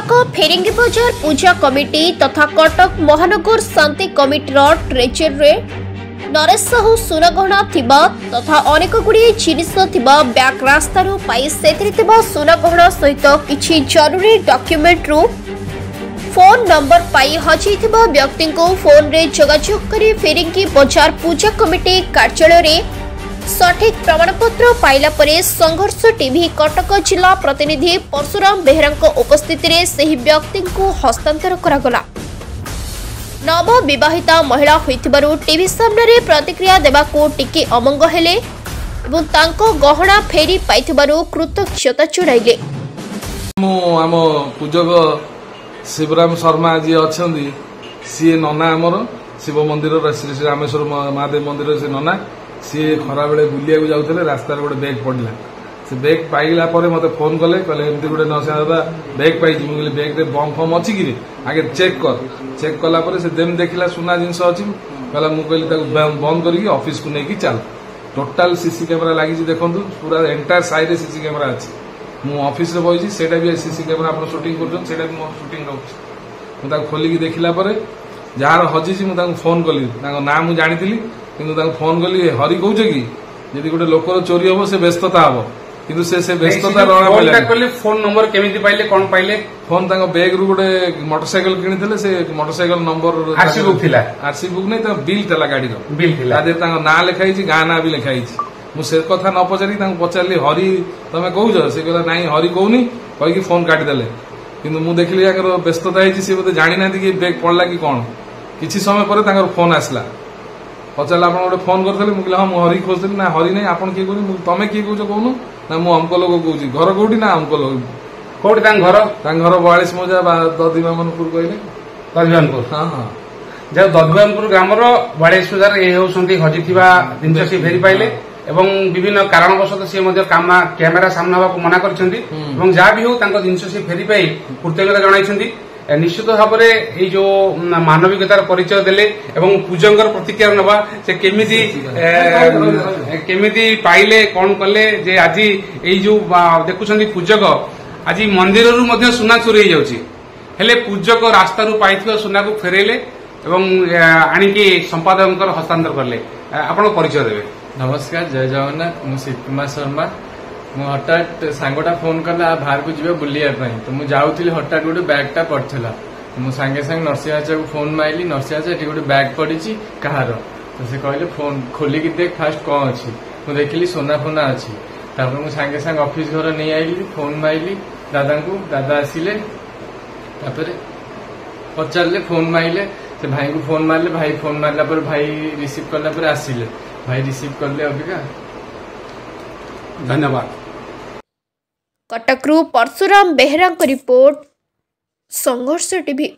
कटक फेरिंगी बजार पूजा कमिटी तथा कटक महानगर शांति कमिटीर ट्रेजरी नरेश साहू सुनागहना तथा अनेक गुड़िए जिनिस ब्याग रास्तार सुनागहना सहित किछि जरूरी डॉक्यूमेंट रु फोन नंबर पाई हजि व्यक्ति को फोन रे जोगाजोग करी फेरिंगी बजार पूजा कमिटी कार्यालय रे सठिक प्रमाणपत्र पाइला परे संघर्ष टीवी कटक जिला प्रतिनिधि परशुराम बेहरा उपस्थिति रे सही व्यक्ति को हस्तांतर करागला। नव विवाहिता महिला होइथिबारु टीवी सामने प्रतिक्रिया देबाको टिके अमंग हेले एवं तांको गहना फेरी पाइथिबारु कृतज्ञता चढ़ाइले। मो आम पूजक शिवराम शर्मा जी अछंदी सी नना आमर शिव मंदिर श्री श्री रामेश्वर महादेव मंदिर से नना सी खरा बेले बुलिया जाऊे रास्तार गोटे बैग पड़ा से बैग पाइला मत फोन कले एमती गोटे नशा दादा बैग पाई मुझे बैग रे बम फम अच्छी कि आगे चेक कला से जेम देखला सुना जिनस अच्छी कहला मुझे बंद करके ऑफिस को लेकिन चल टोटाल सीसी कैमेरा लगी देखो पूरा एंटायर साइड सीसी कैमेरा अच्छी मु ऑफिस रे बइछि सेटा भी सीसी कैमेरा आपण शूटिंग करछन सेटा भी मो शूटिंग रहउछि मु ताको खोली की देखिला परे जार हजिछि मु ताको फोन कली ताको नाम मु जानिथिली किंतु ताको फोन कली हरि कहउछ कि यदि गोटे लोकर चोरी होबो से व्यस्तता होबो किंतु से व्यस्तता रहना पड़ले फोन कली फोन नंबर केमिति पाइले कोन पाइले फोन ताको बैग रु गोटे मोटरसाइकिल किनिथिले से मोटरसाइकिल नंबर आरसी बुक थिला आरसी बुक नै त बिल तला गाडी रो बिल थिला आदे ताको ना लिखाइछि गा ना भी लिखाइछि मुझे कथा न पचारि पचारि हरि तमें कौच से कहला ना हरि कहूनी कहीकि फोन काटिदेले कि देखिली व्यस्तता सी बोधे जानी ना कि बैग पड़ा कि कौन किसी समय पर फोन आसला पचारा आप गोटे फोन करते मुझे हाँ मुझे हरि खोजली ना हरि नहीं आप किए कह तमें किए कौच कहून ना मुझे अमक लोक कौच घर कौटी ना अमक लोक कौटी घर 42 मौजा दधिमानपुर कहले दधिमानपुर हाँ हाँ जब दधिमानपुर ग्रामर 42 मौजार ये होती हजि जिन सी फेरी पाइले एवं विभिन्न कारणवशत सी कैमेरा सामने हवा मना कर जहाँ भी हो जिन सी फेरी पाई कृतज्ञता जन निश्चित भाव में जो मानविकतार परिचय देले एवं पूजंकर प्रतिक्रिया नवा से केमिति पाइले कौन कले जे आज ये जो देखुं पूजक आज मंदिर रु सुना चोरी हेले पूजक रास्ता रू पाई सुना को फेरेले एवं आणिकी संपादक हस्तांतर कले आपण परिचय देवे। नमस्कार जय जगन्नाथ मु शिव कुमार शर्मा मु हठात सांगटा फोन कला बाहर को जीवे बुलिया तो मु जाऊली हठात गोटे बैगटा पड़ता मु सांगे सांगे नरसिंहाचा को फोन माइली नरसिंहाचा ये गोटे बैग पड़ी कहार तो से कहले फोन खोलिकी देख फास्ट कौन अच्छी मु देखिली सोना फोना अच्छी तापर मु सांगे सांगे ऑफिस घर नहीं आइली फोन माइली दादा को दादा आसिले पचारे फोन माइले से भाई को फोन मारले भाई फोन मारला पर भाई रिसीव करला आसिले भाई रिसीव करले अबिका धन्यवाद। कटकरू परशुराम बेहरा रिपोर्ट संघर्ष टीवी।